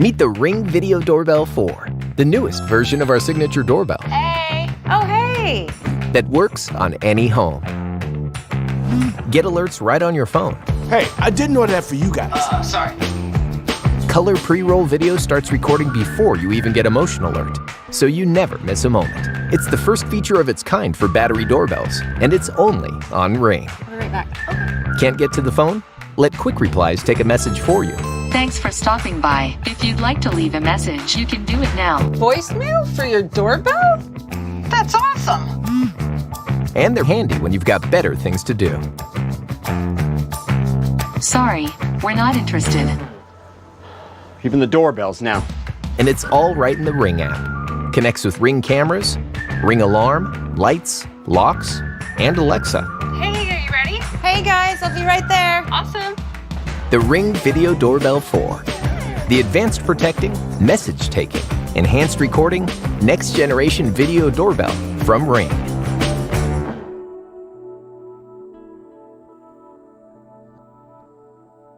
Meet the Ring Video Doorbell 4, the newest version of our signature doorbell Hey! Oh, hey! that works on any home. Get alerts right on your phone. Hey, I didn't order that for you guys. Sorry. Color pre-roll video starts recording before you even get a motion alert, so you never miss a moment. It's the first feature of its kind for battery doorbells, and it's only on Ring. I'll be right back. Okay. Can't get to the phone? Let Quick Replies take a message for you. Thanks for stopping by. If you'd like to leave a message, you can do it now. Voicemail for your doorbell? That's awesome! And they're handy when you've got better things to do. Sorry, we're not interested. Even the doorbells now. And it's all right in the Ring app. Connects with Ring cameras, Ring alarm, lights, locks, and Alexa. Hey, are you ready? Hey guys, I'll be right there. Awesome. The Ring Video Doorbell 4. The advanced protecting, message taking, enhanced recording, next generation video doorbell from Ring.